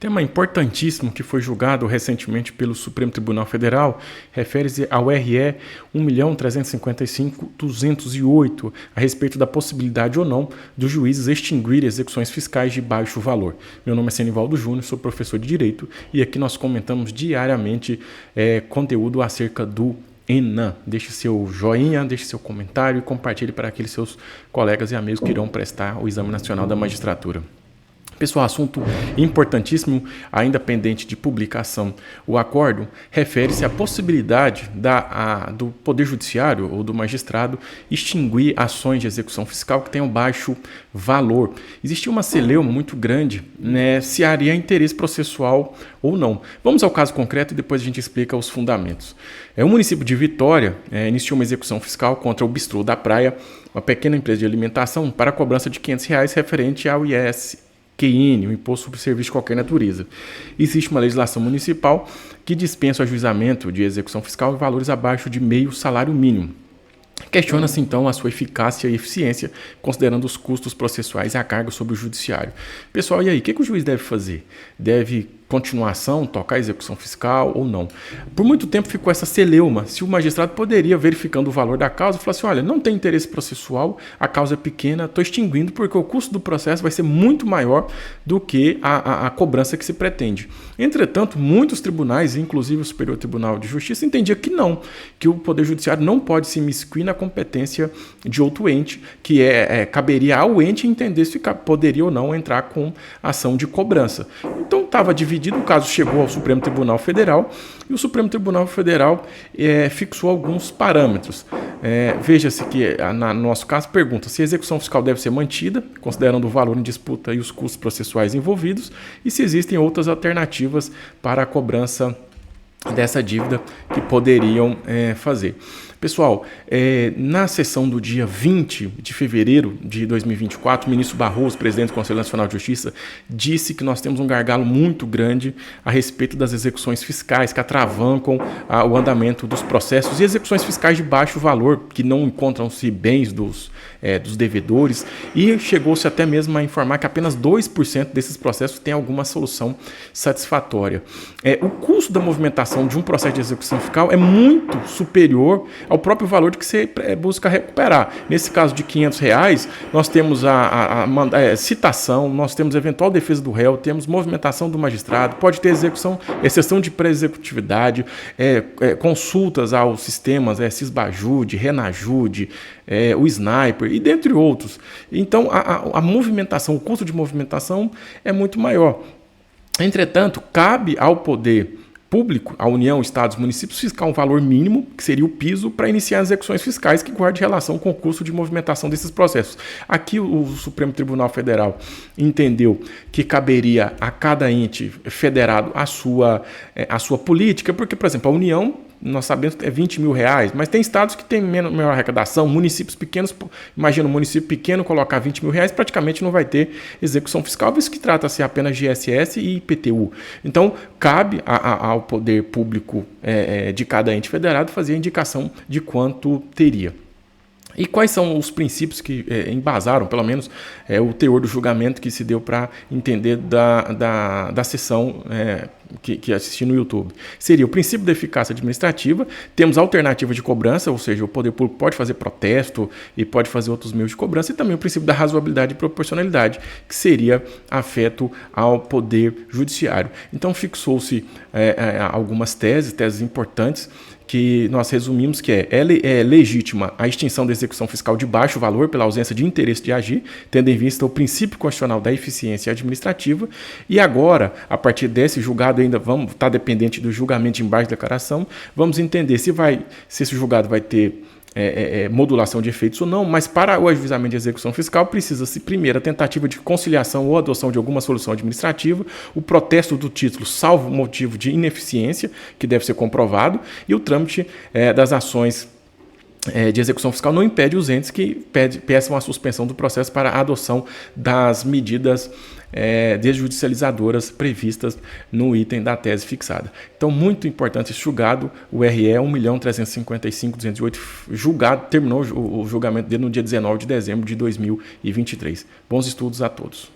Tema importantíssimo que foi julgado recentemente pelo Supremo Tribunal Federal refere-se ao RE 1.355.208, a respeito da possibilidade ou não dos juízes extinguirem execuções fiscais de baixo valor. Meu nome é Senivaldo Júnior, sou professor de Direito e aqui nós comentamos diariamente conteúdo acerca do ENAM. Deixe seu joinha, deixe seu comentário e compartilhe para aqueles seus colegas e amigos que irão prestar o Exame Nacional da Magistratura. Pessoal, assunto importantíssimo, ainda pendente de publicação. O acórdão refere-se à possibilidade do Poder Judiciário ou do magistrado extinguir ações de execução fiscal que tenham baixo valor. Existia uma celeuma muito grande, né, se haveria interesse processual ou não. Vamos ao caso concreto e depois a gente explica os fundamentos. O município de Vitória iniciou uma execução fiscal contra o Bistrô da Praia, uma pequena empresa de alimentação, para a cobrança de R$500 referente ao ISQN, o Imposto sobre Serviço de Qualquer Natureza. Existe uma legislação municipal que dispensa o ajuizamento de execução fiscal em valores abaixo de meio salário mínimo. Questiona-se então a sua eficácia e eficiência, considerando os custos processuais e a carga sobre o judiciário. Pessoal, e aí, o que o juiz deve fazer? Deve continuação, tocar a execução fiscal ou não? Por muito tempo ficou essa celeuma, se o magistrado poderia, verificando o valor da causa, falar assim, olha, não tem interesse processual, a causa é pequena, estou extinguindo porque o custo do processo vai ser muito maior do que a cobrança que se pretende. Entretanto, muitos tribunais, inclusive o Superior Tribunal de Justiça, entendia que não, que o Poder Judiciário não pode se imiscuir na competência de outro ente, que caberia ao ente entender se poderia ou não entrar com ação de cobrança. Então estava dividido, o caso chegou ao Supremo Tribunal Federal e o Supremo Tribunal Federal fixou alguns parâmetros. Veja-se que, no nosso caso, pergunta se a execução fiscal deve ser mantida, considerando o valor em disputa e os custos processuais envolvidos, e se existem outras alternativas para a cobrança dessa dívida que poderiam fazer. Pessoal, na sessão do dia 20 de fevereiro de 2024, o ministro Barroso, presidente do Conselho Nacional de Justiça, disse que nós temos um gargalo muito grande a respeito das execuções fiscais que atravancam o andamento dos processos e execuções fiscais de baixo valor, que não encontram-se bens dos devedores, e chegou-se até mesmo a informar que apenas 2% desses processos têm alguma solução satisfatória. O custo da movimentação de um processo de execução fiscal é muito superior ao próprio valor de que você busca recuperar. Nesse caso de R$500, nós temos a citação, nós temos eventual defesa do réu, temos movimentação do magistrado, pode ter exceção de pré-executividade, consultas aos sistemas Sisbajude, Renajude, o Sniper e dentre outros. Então, a movimentação, o custo de movimentação é muito maior. Entretanto, cabe ao poder público, a União, Estados, municípios, fiscal um valor mínimo, que seria o piso, para iniciar as execuções fiscais que guarde relação com o custo de movimentação desses processos. Aqui o Supremo Tribunal Federal entendeu que caberia a cada ente federado a sua política, porque, por exemplo, a União, nós sabemos que é R$20 mil, mas tem estados que têm menor arrecadação, municípios pequenos, imagina um município pequeno colocar R$20 mil, praticamente não vai ter execução fiscal, visto que trata-se apenas de ISS e IPTU. Então, cabe ao poder público de cada ente federado fazer a indicação de quanto teria. E quais são os princípios que embasaram, pelo menos, o teor do julgamento que se deu para entender da sessão que assisti no YouTube? Seria o princípio da eficácia administrativa, temos alternativa de cobrança, ou seja, o poder público pode fazer protesto e pode fazer outros meios de cobrança, e também o princípio da razoabilidade e proporcionalidade, que seria afeto ao poder judiciário. Então, fixou-se algumas teses importantes, que nós resumimos que é legítima a extinção da execução fiscal de baixo valor pela ausência de interesse de agir, tendo em vista o princípio constitucional da eficiência administrativa, e agora, a partir desse julgado, ainda vamos estar dependente do julgamento de embargo de declaração, vamos entender se esse julgado vai ter modulação de efeitos ou não, mas para o ajuizamento de execução fiscal precisa-se primeiro a tentativa de conciliação ou adoção de alguma solução administrativa, o protesto do título salvo motivo de ineficiência, que deve ser comprovado, e o trâmite das ações de execução fiscal não impede os entes que peçam a suspensão do processo para a adoção das medidas desjudicializadoras previstas no item da tese fixada. Então, muito importante esse julgado, o RE 1.355.208, julgado, terminou o julgamento dele no dia 19 de dezembro de 2023. Bons estudos a todos.